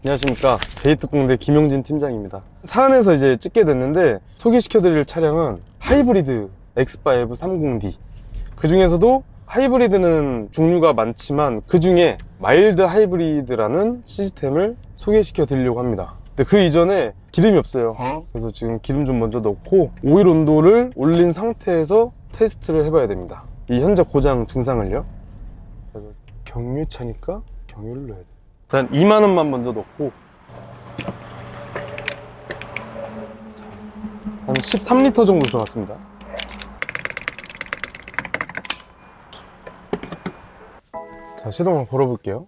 안녕하십니까, 제이특공대 김용진 팀장입니다. 차 안에서 이제 찍게 됐는데 소개시켜드릴 차량은 하이브리드 X5 30D. 그 중에서도 하이브리드는 종류가 많지만 그 중에 마일드 하이브리드라는 시스템을 소개시켜 드리려고 합니다. 근데 그 이전에 기름이 없어요. 그래서 지금 기름 좀 먼저 넣고 오일 온도를 올린 상태에서 테스트를 해봐야 됩니다. 이 현재 고장 증상을요. 그래서 경유차니까 경유를 넣어야 돼. 일단 2만원만 먼저 넣고 한 13리터 정도 들어갔습니다. 자, 시동을 걸어볼게요.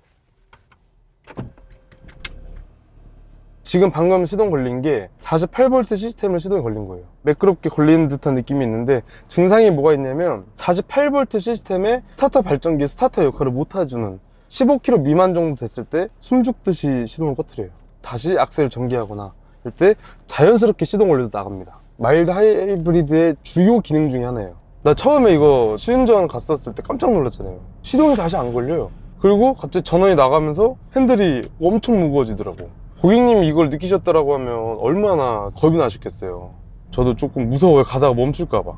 지금 방금 시동 걸린 게 48V 시스템을 시동이 걸린 거예요. 매끄럽게 걸리는 듯한 느낌이 있는데 증상이 뭐가 있냐면 48V 시스템에 스타터 발전기 스타터 역할을 못 해주는 15km 미만 정도 됐을 때 숨죽듯이 시동을 꺼트려요. 다시 악셀을 전개하거나 할 때 자연스럽게 시동 걸려서 나갑니다. 마일드 하이브리드의 주요 기능 중에 하나예요. 나 처음에 이거 시운전 갔었을 때 깜짝 놀랐잖아요. 시동이 다시 안 걸려요. 그리고 갑자기 전원이 나가면서 핸들이 엄청 무거워지더라고. 고객님이 이걸 느끼셨다라고 하면 얼마나 겁이 나셨겠어요. 저도 조금 무서워요. 가다가 멈출까봐.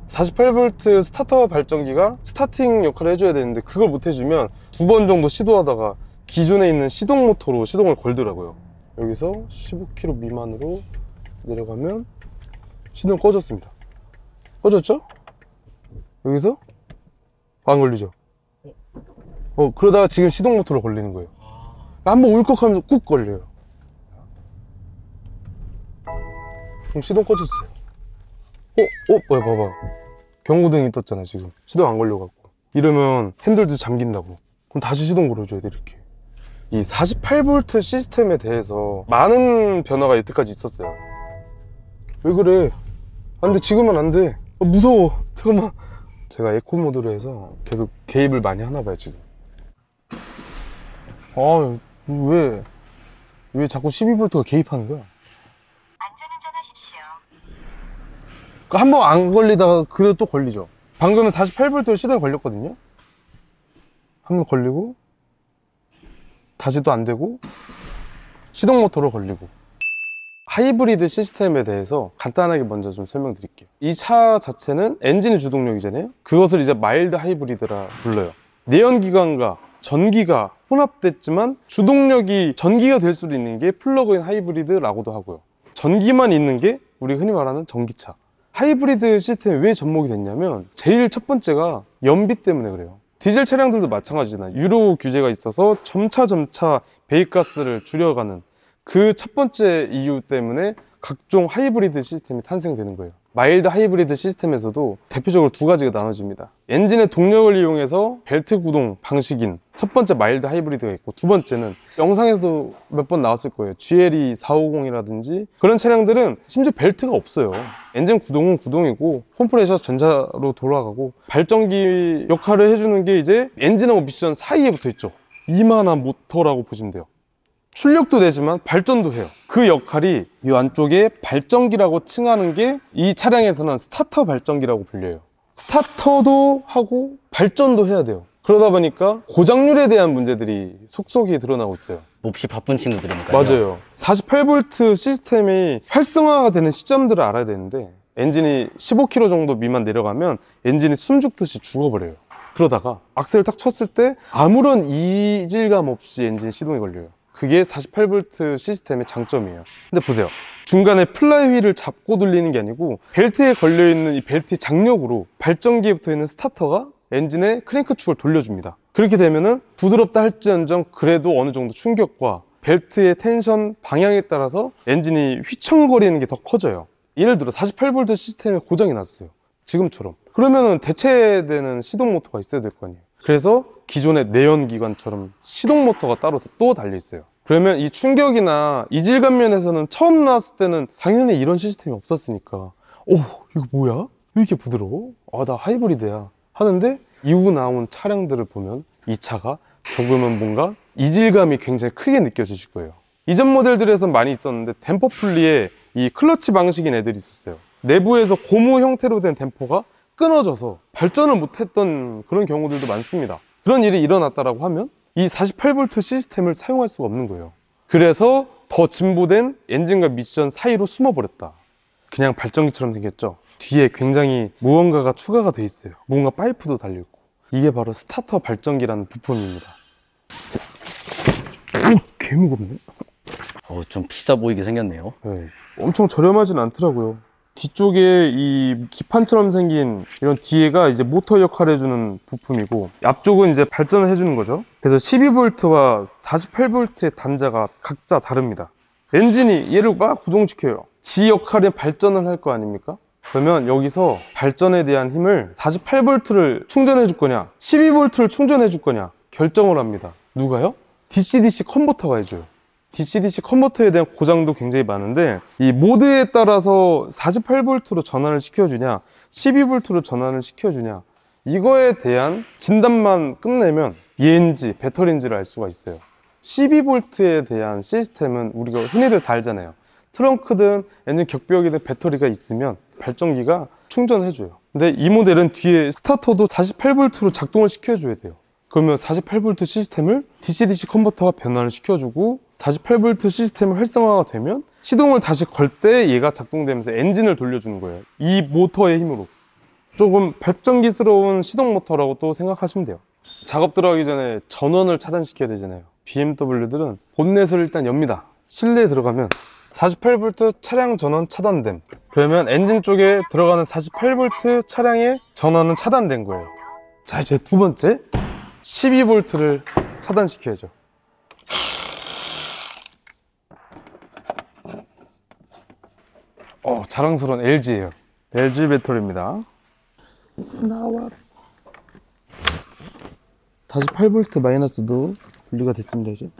48V 스타터 발전기가 스타팅 역할을 해줘야 되는데 그걸 못 해주면 2번 정도 시도하다가 기존에 있는 시동 모터로 시동을 걸더라고요. 여기서 15km 미만으로 내려가면 시동 꺼졌습니다. 꺼졌죠? 여기서 안 걸리죠? 그러다가 지금 시동 모터로 걸리는 거예요. 한번 울컥하면서 꾹 걸려요. 그럼 시동 꺼졌어요. 뭐야, 봐봐. 경고등이 떴잖아. 지금 시동 안 걸려갖고. 이러면 핸들도 잠긴다고. 그럼 다시 시동 걸어줘야 돼. 이렇게. 이 48V 시스템에 대해서 많은 변화가 여태까지 있었어요. 왜 그래? 안 돼. 지금은 안 돼. 무서워. 잠깐만. 제가 에코 모드로 해서 계속 개입을 많이 하나 봐요. 지금. 왜 자꾸 12V가 개입하는 거야? 안전운전하십시오. 한 번 안 걸리다가 그대로 또 걸리죠. 방금은 48V 시동이 걸렸거든요. 한 번 걸리고 다시 또 안 되고 시동 모터로 걸리고. 하이브리드 시스템에 대해서 간단하게 먼저 좀 설명드릴게요. 이 차 자체는 엔진이 주동력이잖아요. 그것을 이제 마일드 하이브리드라 불러요. 내연기관과 전기가 혼합됐지만 주동력이 전기가 될 수도 있는 게 플러그인 하이브리드라고도 하고요. 전기만 있는 게 우리 흔히 말하는 전기차. 하이브리드 시스템이 왜 접목이 됐냐면 제일 첫 번째가 연비 때문에 그래요. 디젤 차량들도 마찬가지잖아요. 유로 규제가 있어서 점차 배기가스를 줄여가는 그 첫 번째 이유 때문에 각종 하이브리드 시스템이 탄생되는 거예요. 마일드 하이브리드 시스템에서도 대표적으로 두 가지가 나눠집니다. 엔진의 동력을 이용해서 벨트 구동 방식인 첫 번째 마일드 하이브리드가 있고, 두 번째는 영상에서도 몇 번 나왔을 거예요. GLE 450이라든지 그런 차량들은 심지어 벨트가 없어요. 엔진 구동은 구동이고 홈프레셔 전자로 돌아가고 발전기 역할을 해주는 게 이제 엔진하고 미션 사이에 붙어 있죠. 이만한 모터라고 보시면 돼요. 출력도 되지만 발전도 해요. 그 역할이 이 안쪽에 발전기라고 칭하는 게 이 차량에서는 스타터 발전기라고 불려요. 스타터도 하고 발전도 해야 돼요. 그러다 보니까 고장률에 대한 문제들이 속속이 드러나고 있어요. 몹시 바쁜 친구들이니까요. 맞아요. 48V 시스템이 활성화가 되는 시점들을 알아야 되는데 엔진이 15km 정도 미만 내려가면 엔진이 숨죽듯이 죽어버려요. 그러다가 악셀을 딱 쳤을 때 아무런 이질감 없이 엔진 시동이 걸려요. 그게 48V 시스템의 장점이에요. 근데 보세요. 중간에 플라이 휠을 잡고 돌리는 게 아니고 벨트에 걸려있는 이 벨트 장력으로 발전기에 붙어있는 스타터가 엔진의 크랭크 축을 돌려줍니다. 그렇게 되면은 부드럽다 할지언정 그래도 어느 정도 충격과 벨트의 텐션 방향에 따라서 엔진이 휘청거리는 게 더 커져요. 예를 들어 48V 시스템에 고장이 났어요. 지금처럼. 그러면은 대체되는 시동 모터가 있어야 될 거 아니에요. 그래서 기존의 내연기관처럼 시동 모터가 따로 또 달려 있어요. 그러면 이 충격이나 이질감 면에서는 처음 나왔을 때는 당연히 이런 시스템이 없었으니까 이거 뭐야? 왜 이렇게 부드러워? 나 하이브리드야 하는데 이후 나온 차량들을 보면 이 차가 조금은 뭔가 이질감이 굉장히 크게 느껴지실 거예요. 이전 모델들에선 많이 있었는데 댐퍼 분리에 이 클러치 방식인 애들이 있었어요. 내부에서 고무 형태로 된 댐퍼가 끊어져서 발전을 못했던 그런 경우들도 많습니다. 그런 일이 일어났다라고 하면 이 48V 시스템을 사용할 수가 없는 거예요. 그래서 더 진보된 엔진과 미션 사이로 숨어버렸다. 그냥 발전기처럼 생겼죠. 뒤에 굉장히 무언가가 추가가 돼 있어요. 뭔가 파이프도 달려있고. 이게 바로 스타터 발전기라는 부품입니다. 개 무겁네. 좀 비싸 보이게 생겼네요. 네, 엄청 저렴하진 않더라고요. 뒤쪽에 이 기판처럼 생긴 이런 뒤에가 이제 모터 역할을 해주는 부품이고, 앞쪽은 이제 발전을 해주는 거죠. 그래서 12V와 48V의 단자가 각자 다릅니다. 엔진이 얘를 막 구동시켜요. 지 역할의 발전을 할 거 아닙니까? 그러면 여기서 발전에 대한 힘을 48V를 충전해 줄 거냐 12V를 충전해 줄 거냐 결정을 합니다. 누가요? DC-DC 컨버터가 해줘요. DC-DC 컨버터에 대한 고장도 굉장히 많은데, 이 모드에 따라서 48V로 전환을 시켜주냐 12V로 전환을 시켜주냐, 이거에 대한 진단만 끝내면 얘인지 배터리인지를 알 수가 있어요. 12V에 대한 시스템은 우리가 흔히들 다 알잖아요. 트렁크든 엔진 격벽이든 배터리가 있으면 발전기가 충전해줘요. 근데 이 모델은 뒤에 스타터도 48V로 작동을 시켜줘야 돼요. 그러면 48V 시스템을 DC-DC 컨버터가 변환을 시켜주고, 48V 시스템이 활성화가 되면 시동을 다시 걸 때 얘가 작동되면서 엔진을 돌려주는 거예요. 이 모터의 힘으로. 조금 발전기스러운 시동 모터라고 또 생각하시면 돼요. 작업 들어가기 전에 전원을 차단시켜야 되잖아요. BMW들은 본넷을 일단 엽니다. 실내에 들어가면 48V 차량 전원 차단됨. 그러면 엔진 쪽에 들어가는 48V 차량의 전원은 차단된 거예요. 자, 이제 두 번째 12V를 차단시켜야죠. 자랑스러운 LG예요. LG 배터리입니다. 나와. 48V 마이너스도 분리가 됐습니다. 이제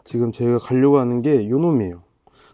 지금 저희가 가려고 하는 게 요 놈이에요.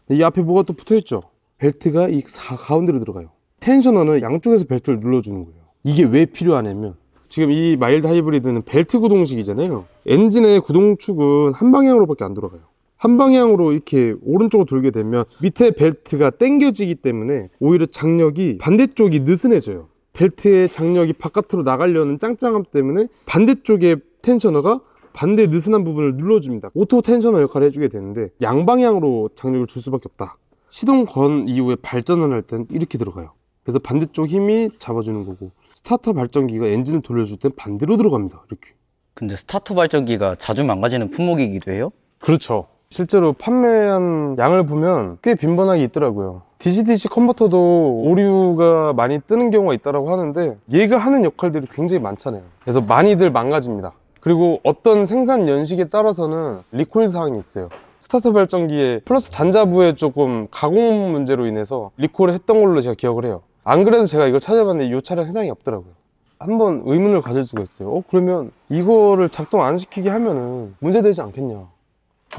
이 앞에 뭐가 또 붙어있죠? 벨트가 이 가운데로 들어가요. 텐셔너는 양쪽에서 벨트를 눌러주는 거예요. 이게 왜 필요하냐면, 지금 이 마일드 하이브리드는 벨트 구동식이잖아요. 엔진의 구동축은 한 방향으로밖에 안 돌아가요. 한 방향으로 이렇게 오른쪽으로 돌게 되면 밑에 벨트가 당겨지기 때문에 오히려 장력이 반대쪽이 느슨해져요. 벨트의 장력이 바깥으로 나가려는 짱짱함 때문에 반대쪽의 텐셔너가 반대 느슨한 부분을 눌러줍니다. 오토 텐셔너 역할을 해주게 되는데, 양방향으로 장력을 줄 수밖에 없다. 시동 건 이후에 발전을 할 땐 이렇게 들어가요. 그래서 반대쪽 힘이 잡아주는 거고, 스타터 발전기가 엔진을 돌려줄 땐 반대로 들어갑니다. 이렇게. 근데 스타터 발전기가 자주 망가지는 품목이기도 해요? 그렇죠. 실제로 판매한 양을 보면 꽤 빈번하게 있더라고요. DC-DC 컨버터도 오류가 많이 뜨는 경우가 있다고 하는데, 얘가 하는 역할들이 굉장히 많잖아요. 그래서 많이들 망가집니다. 그리고 어떤 생산 연식에 따라서는 리콜 사항이 있어요. 스타터 발전기에 플러스 단자부에 조금 가공 문제로 인해서 리콜을 했던 걸로 제가 기억을 해요. 안 그래도 제가 이걸 찾아봤는데 이 차량 해당이 없더라고요. 한번 의문을 가질 수가 있어요. 그러면 이거를 작동 안 시키게 하면은 문제되지 않겠냐.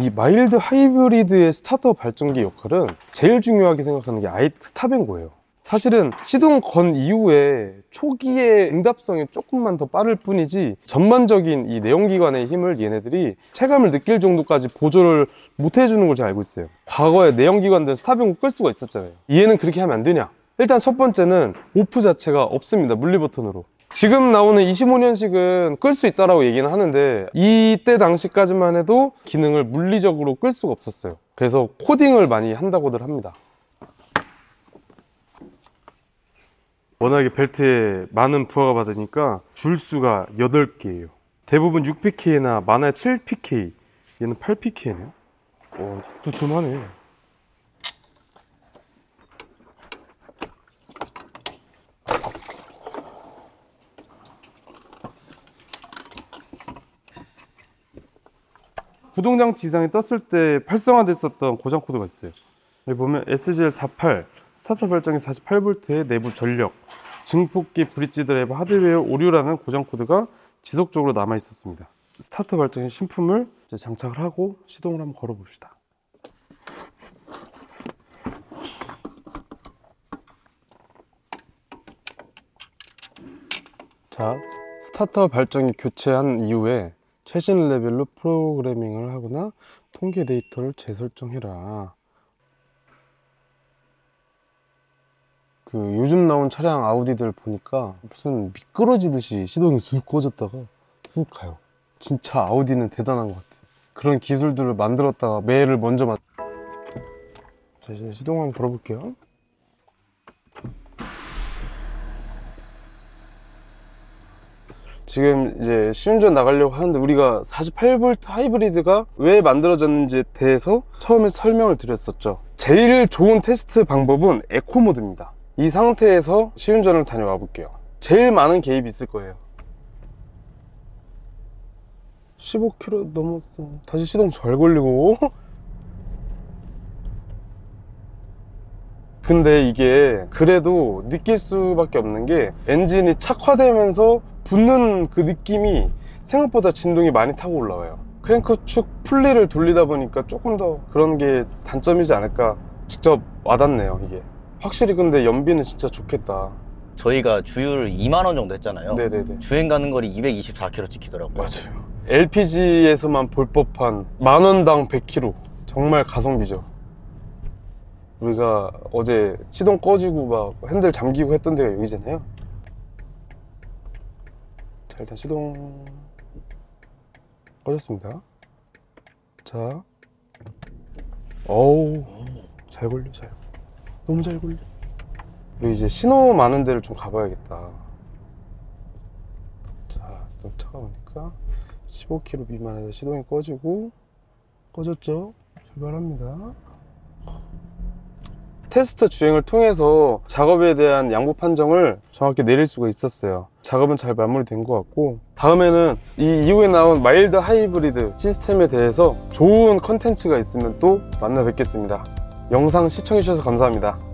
이 마일드 하이브리드의 스타터 발전기 역할은 제일 중요하게 생각하는 게 아예 스탑인 거예요. 사실은 시동 건 이후에 초기의 응답성이 조금만 더 빠를 뿐이지, 전반적인 이 내연기관의 힘을 얘네들이 체감을 느낄 정도까지 보조를 못 해주는 걸 제가 알고 있어요. 과거에 내연기관들은 스탑용을 끌 수가 있었잖아요. 얘는 그렇게 하면 안 되냐? 일단 첫 번째는 오프 자체가 없습니다. 물리 버튼으로. 지금 나오는 25년식은 끌 수 있다라고 얘기는 하는데, 이때 당시까지만 해도 기능을 물리적으로 끌 수가 없었어요. 그래서 코딩을 많이 한다고들 합니다. 워낙에 벨트에 많은 부하가 받으니까 줄수가 8개예요. 대부분 6pk나 많아야 7pk, 얘는 8pk네요. 두툼하네. 구동장치 이상이 떴을 때 활성화됐었던 고장 코드가 있어요. 여기 보면 SGL48 스타터 발전기 48V의 내부 전력, 증폭기 브릿지 드라이버 하드웨어 오류라는 고장 코드가 지속적으로 남아 있었습니다. 스타터 발전기 신품을 이제 장착을 하고 시동을 한번 걸어 봅시다. 자, 스타터 발전기 교체한 이후에 최신 레벨로 프로그래밍을 하거나 통계 데이터를 재설정해라. 그 요즘 나온 차량 아우디들 보니까 무슨 미끄러지듯이 시동이 쑥 꺼졌다가 쑥 가요. 진짜 아우디는 대단한 것 같아. 그런 기술들을 만들었다가 매를 먼저 자, 이제 시동 한번 걸어볼게요. 지금 이제 시운전 나가려고 하는데 우리가 48V 하이브리드가 왜 만들어졌는지에 대해서 처음에 설명을 드렸었죠. 제일 좋은 테스트 방법은 에코 모드입니다. 이 상태에서 시운전을 다녀와 볼게요. 제일 많은 개입이 있을 거예요. 15km 넘었어. 다시 시동 잘 걸리고. 근데 이게 그래도 느낄 수밖에 없는 게 엔진이 착화되면서 붙는 그 느낌이 생각보다 진동이 많이 타고 올라와요. 크랭크 축 풀리를 돌리다 보니까 조금 더 그런 게 단점이지 않을까. 직접 와닿네요 이게. 확실히. 근데 연비는 진짜 좋겠다. 저희가 주유를 2만 원 정도 했잖아요. 네네네. 주행 가는 거리 224km 찍히더라고요. 맞아요. LPG에서만 볼 법한 만원당 100km. 정말 가성비죠. 우리가 어제 시동 꺼지고 막 핸들 잠기고 했던 데가 여기잖아요. 자, 일단 시동 꺼졌습니다. 자, 어우, 잘 걸려. 잘, 너무 잘 걸려. 그리고 이제 신호 많은 데를 좀 가봐야겠다. 자, 좀 차가우니까 15km 미만에서 시동이 꺼지고. 꺼졌죠? 출발합니다. 테스트 주행을 통해서 작업에 대한 양보 판정을 정확히 내릴 수가 있었어요. 작업은 잘 마무리된 것 같고, 다음에는 이 이후에 나온 마일드 하이브리드 시스템에 대해서 좋은 컨텐츠가 있으면 또 만나 뵙겠습니다. 영상 시청해주셔서 감사합니다.